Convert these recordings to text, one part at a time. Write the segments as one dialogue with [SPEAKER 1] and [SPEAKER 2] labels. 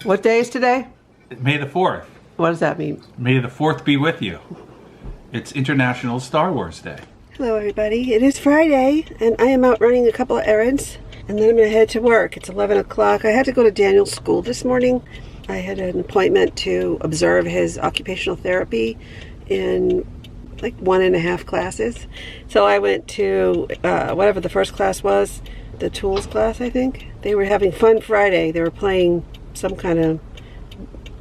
[SPEAKER 1] What day is today?
[SPEAKER 2] May the 4th.
[SPEAKER 1] What does that mean?
[SPEAKER 2] May the 4th be with you. It's International Star Wars Day.
[SPEAKER 1] Hello everybody, it is Friday and I am out running a couple of errands and then I'm going to head to work. It's 11 o'clock. I had to go to Daniel's school this morning. I had an appointment to observe his occupational therapy in like 1.5 classes. So I went to whatever the first class was, the tools class I think. They were having fun Friday. They were playing some kind of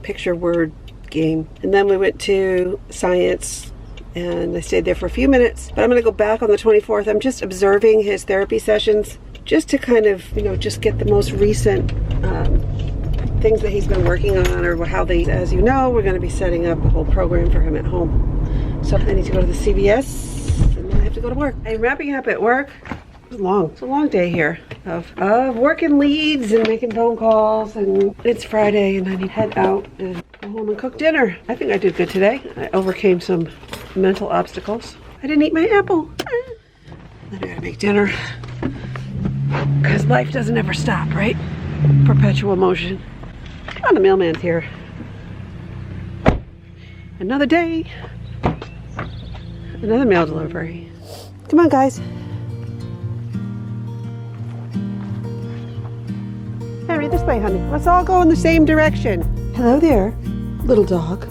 [SPEAKER 1] picture word game. And then we went to science and I stayed there for a few minutes. But I'm going to go back on the 24th. I'm just observing his therapy sessions just to kind of, you know, just get the most recent things that he's been working on or how they, as you know, we're going to be setting up a whole program for him at home. So I need to go to the CVS and then I have to go to work. I'm wrapping up at work. It's long. It's a long day here of working leads and making phone calls, and it's Friday and I need to head out and go home and cook dinner. I think I did good today. I overcame some mental obstacles. I didn't eat my apple. Then I gotta make dinner because life doesn't ever stop, right? Perpetual motion. Oh, the mailman's here. Another day. Another mail delivery. Come on, guys. Henry, this way, honey. Let's all go in the same direction. Hello there, little dog.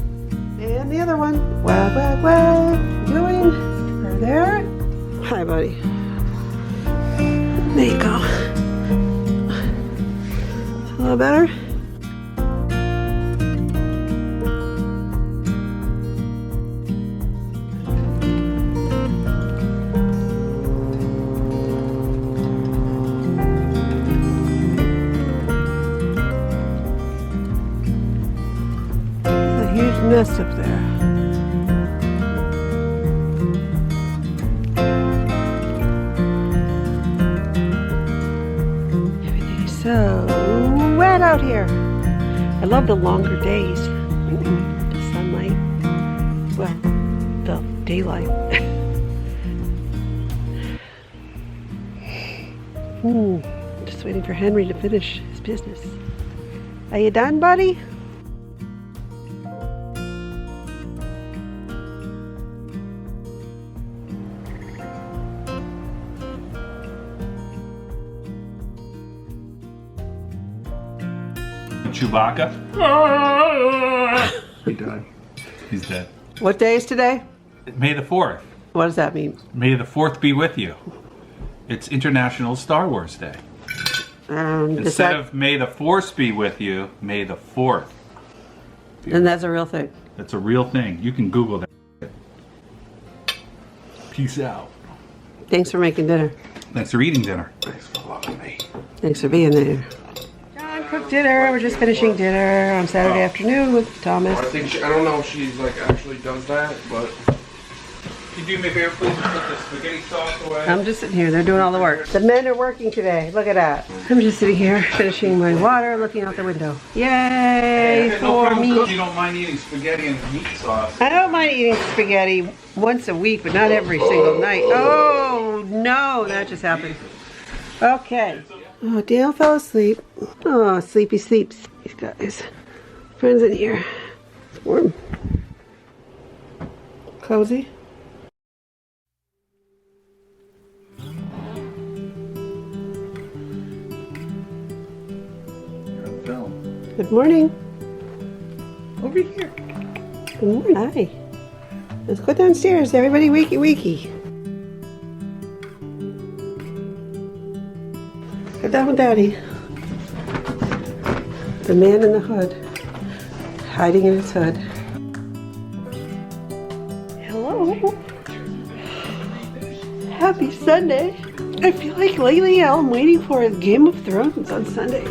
[SPEAKER 1] And the other one. Wag, wag, wag. Doing her there. Hi, buddy. There you go. A little better. Mess up there. Everything is so wet out here. I love the longer days. The sunlight. Well, the daylight. Just waiting for Henry to finish his business. Are you done, buddy?
[SPEAKER 2] Chewbacca. He died. He's dead.
[SPEAKER 1] What day is today?
[SPEAKER 2] May the 4th.
[SPEAKER 1] What does that mean?
[SPEAKER 2] May the 4th be with you. It's International Star Wars Day. Instead of May the Force be with you, May the 4th.
[SPEAKER 1] And that's a real thing.
[SPEAKER 2] That's a real thing. You can Google that. Peace out.
[SPEAKER 1] Thanks for making dinner.
[SPEAKER 2] Thanks for eating dinner. Thanks for loving me.
[SPEAKER 1] Thanks for being there. Cooked dinner. We're just finishing dinner on Saturday afternoon with Thomas.
[SPEAKER 3] I think I don't know if she's like actually does that, but
[SPEAKER 2] Can you do me a favor, please? Put the spaghetti sauce away.
[SPEAKER 1] I'm just sitting here. They're doing all the work. The men are working today. Look at that. I'm just sitting here finishing my water, looking out the window. Yay for me.
[SPEAKER 2] You don't mind eating spaghetti and meat sauce.
[SPEAKER 1] I don't mind eating spaghetti once a week, but not every single night. Oh no, that just happened. Okay. Oh, Dale fell asleep. Oh, sleepy sleeps. He's got his friends in here. It's warm. Cozy.
[SPEAKER 2] You're on film.
[SPEAKER 1] Good morning.
[SPEAKER 2] Over here.
[SPEAKER 1] Good morning. Hi. Let's go downstairs. Everybody wakey wakey. Go down with Daddy. The man in the hood. Hiding in his hood. Hello. Happy Sunday. I feel like lately I'm waiting for Game of Thrones on Sunday.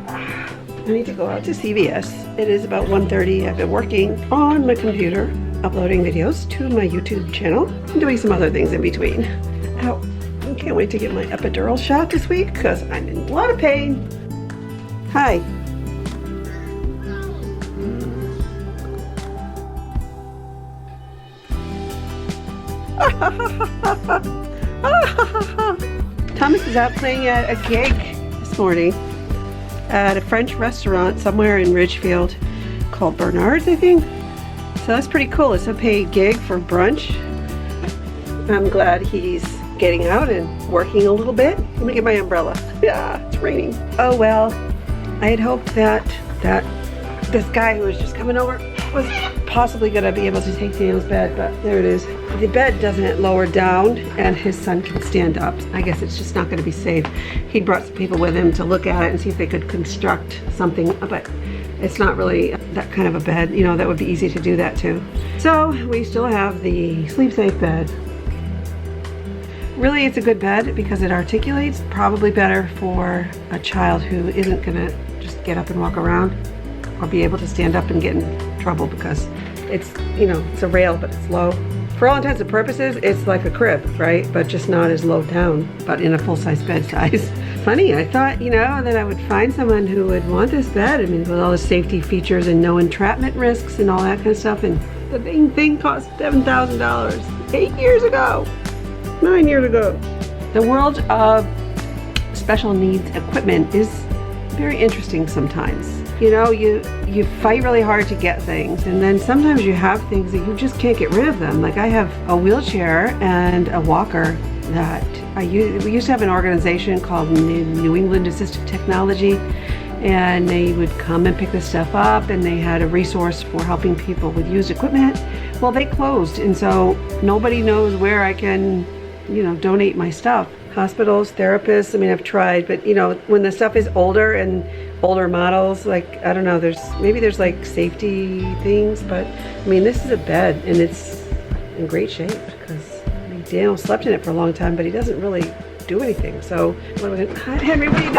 [SPEAKER 1] I need to go out to CVS. It is about 1:30. I've been working on my computer, uploading videos to my YouTube channel, and doing some other things in between. Ow. I can't wait to get my epidural shot this week because I'm in a lot of pain. Hi. Thomas is out playing at a gig this morning at a French restaurant somewhere in Ridgefield called Bernard's, I think. So that's pretty cool. It's a paid gig for brunch. I'm glad he's getting out and working a little bit. Let me get my umbrella. Yeah, it's raining. Oh well, I had hoped that this guy who was just coming over was possibly gonna be able to take Daniel's bed, but there it is. The bed doesn't lower down and his son can stand up. I guess it's just not gonna be safe. He brought some people with him to look at it and see if they could construct something, but it's not really that kind of a bed, you know, that would be easy to do that too. So we still have the sleep safe bed. Really, it's a good bed because it articulates, probably better for a child who isn't gonna just get up and walk around or be able to stand up and get in trouble because it's, you know, it's a rail, but it's low. For all intents and purposes, it's like a crib, right? But just not as low down, but in a full-size bed size. Funny, I thought, you know, that I would find someone who would want this bed. I mean, with all the safety features and no entrapment risks and all that kind of stuff. And the dang thing cost $7,000 8 years ago. 9 years ago. The world of special needs equipment is very interesting sometimes. You know, you fight really hard to get things, and then sometimes you have things that you just can't get rid of them. Like I have a wheelchair and a walker that we used to have an organization called New England Assistive Technology, and they would come and pick this stuff up, and they had a resource for helping people with used equipment. Well, they closed, and so nobody knows where I can, you know, donate my stuff. Hospitals, therapists, I mean, I've tried, but you know, when the stuff is older and older models, like, I don't know, maybe there's like safety things, but I mean, this is a bed and it's in great shape because I mean, Daniel slept in it for a long time, but he doesn't really do anything. So, what are we gonna, hi, Henry, what are you doing?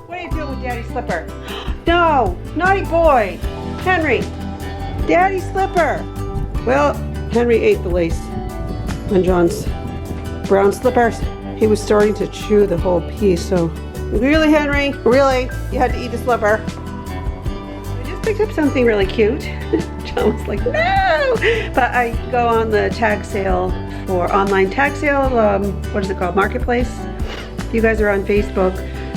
[SPEAKER 1] What are you doing with Daddy's slipper? No, naughty boy. Henry, Daddy's slipper. Well, Henry ate the lace on John's brown slippers. He was starting to chew the whole piece, so really, Henry? Really? You had to eat the slipper? I just picked up something really cute. John was like, no! But I go on the tag sale for online tag sale, what is it called? Marketplace? If you guys are on Facebook,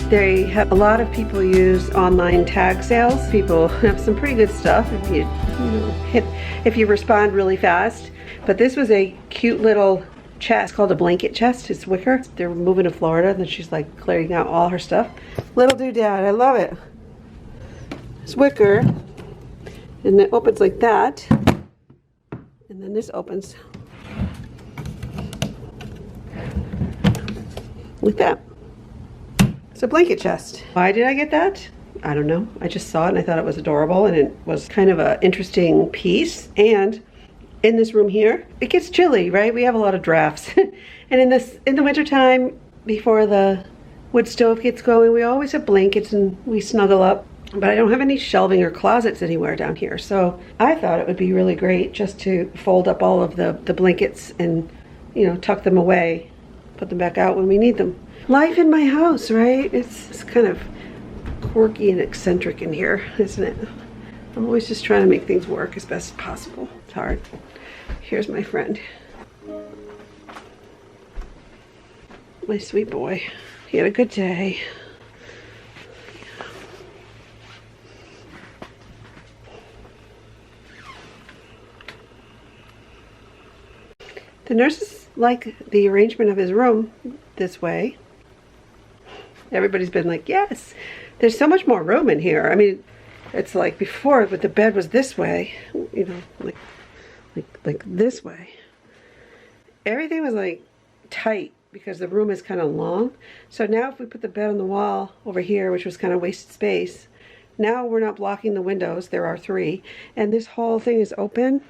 [SPEAKER 1] they have a lot of people use online tag sales. People have some pretty good stuff if you respond really fast. But this was a cute little chest called a blanket chest. It's wicker. They're moving to Florida, and then she's like clearing out all her stuff. Little doodad, I love it. It's wicker, and it opens like that, and then this opens like that. It's a blanket chest. Why did I get that? I don't know. I just saw it and I thought it was adorable, and it was kind of an interesting piece. And in this room here, it gets chilly, right? We have a lot of drafts. And in the wintertime, before the wood stove gets going, we always have blankets and we snuggle up. But I don't have any shelving or closets anywhere down here. So I thought it would be really great just to fold up all of the blankets and, you know, tuck them away, put them back out when we need them. Life in my house, right? It's kind of quirky and eccentric in here, isn't it? I'm always just trying to make things work as best as possible. It's hard. Here's my friend. My sweet boy. He had a good day. The nurses like the arrangement of his room this way. Everybody's been like, yes, there's so much more room in here. I mean, it's like before, but the bed was this way, you know, like this way. Everything was like tight because the room is kind of long. So now if we put the bed on the wall over here, which was kind of wasted space, now we're not blocking the windows. There are 3, and this whole thing is open.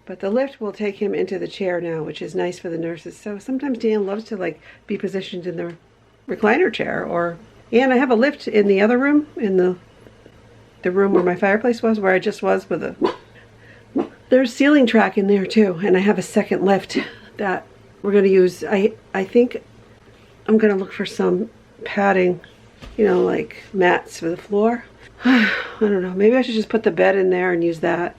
[SPEAKER 1] But the lift will take him into the chair now, which is nice for the nurses. So sometimes Dan loves to like be positioned in the recliner chair, and I have a lift in the other room, in the room where my fireplace was, where I just was with there's ceiling track in there too, and I have a second lift that we're going to use. I think I'm going to look for some padding, you know, like mats for the floor. I don't know, maybe I should just put the bed in there and use that.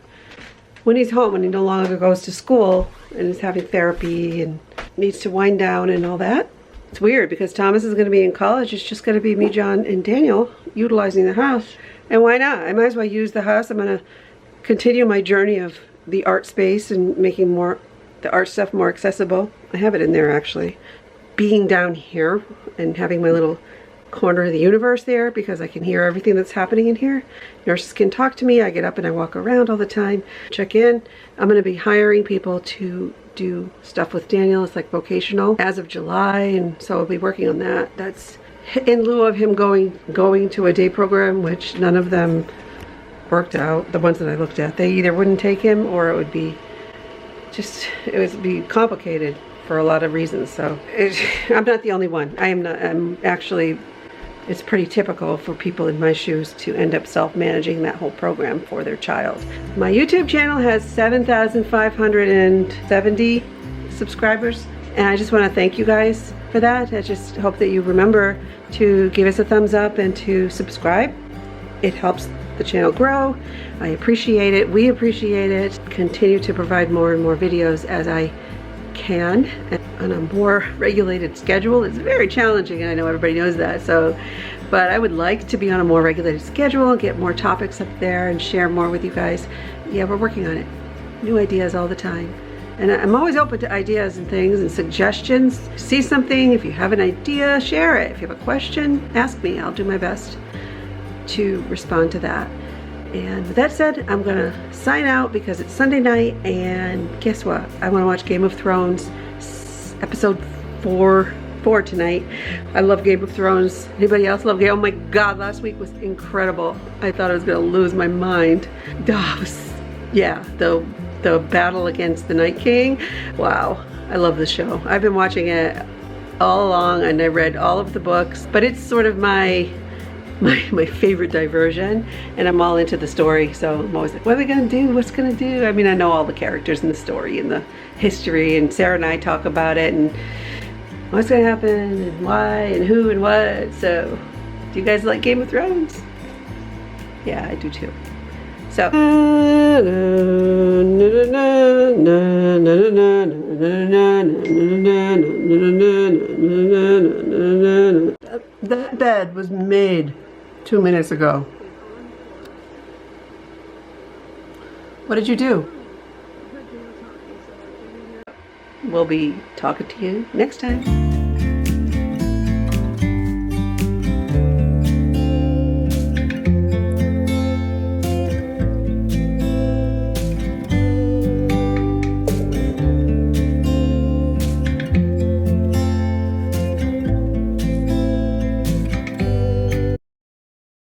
[SPEAKER 1] When he's home, when he no longer goes to school and is having therapy and needs to wind down and all that, It's weird because Thomas is going to be in college. It's just going to be me, John, and Daniel utilizing the house. And why not? I might as well use the house. I'm going to continue my journey of the art space and making the art stuff more accessible. I have it in there actually. Being down here and having my little corner of the universe there because I can hear everything that's happening in here. Nurses can talk to me. I get up and I walk around all the time, check in. I'm going to be hiring people to do stuff with Daniel. It's like vocational as of July, and so I'll be working on that. That's in lieu of him going to a day program, which none of them worked out. The ones that I looked at, they either wouldn't take him or it would be complicated for a lot of reasons. So I'm not the only one. I'm actually, it's pretty typical for people in my shoes to end up self-managing that whole program for their child. My YouTube channel has 7,570 subscribers, and I just want to thank you guys for that. I just hope that you remember to give us a thumbs up and to subscribe. It helps the channel grow. I appreciate it. We appreciate it. Continue to provide more and more videos as I can on a more regulated schedule. It's very challenging, and I know everybody knows that, but I would like to be on a more regulated schedule and get more topics up there and share more with you guys. Yeah, we're working on it. New ideas all the time. And I'm always open to ideas and things and suggestions. See something, if you have an idea, share it. If you have a question, ask me. I'll do my best to respond to that. And with that said, I'm gonna sign out because it's Sunday night, and guess what? I wanna watch Game of Thrones episode 4 tonight. I love Game of Thrones. Anybody else love Game? Oh my God, last week was incredible. I thought I was gonna lose my mind. Yeah, the battle against the Night King. Wow, I love the show. I've been watching it all along, and I read all of the books, but it's sort of my favorite diversion, and I'm all into the story, so I'm always like, what are we gonna do? What's gonna do? I mean, I know all the characters in the story and the history, and Sarah and I talk about it and what's gonna happen and why and who and what. So do you guys like Game of Thrones? Yeah, I do too. So that bed was made 2 minutes ago. What did you do? We'll be talking to you next time.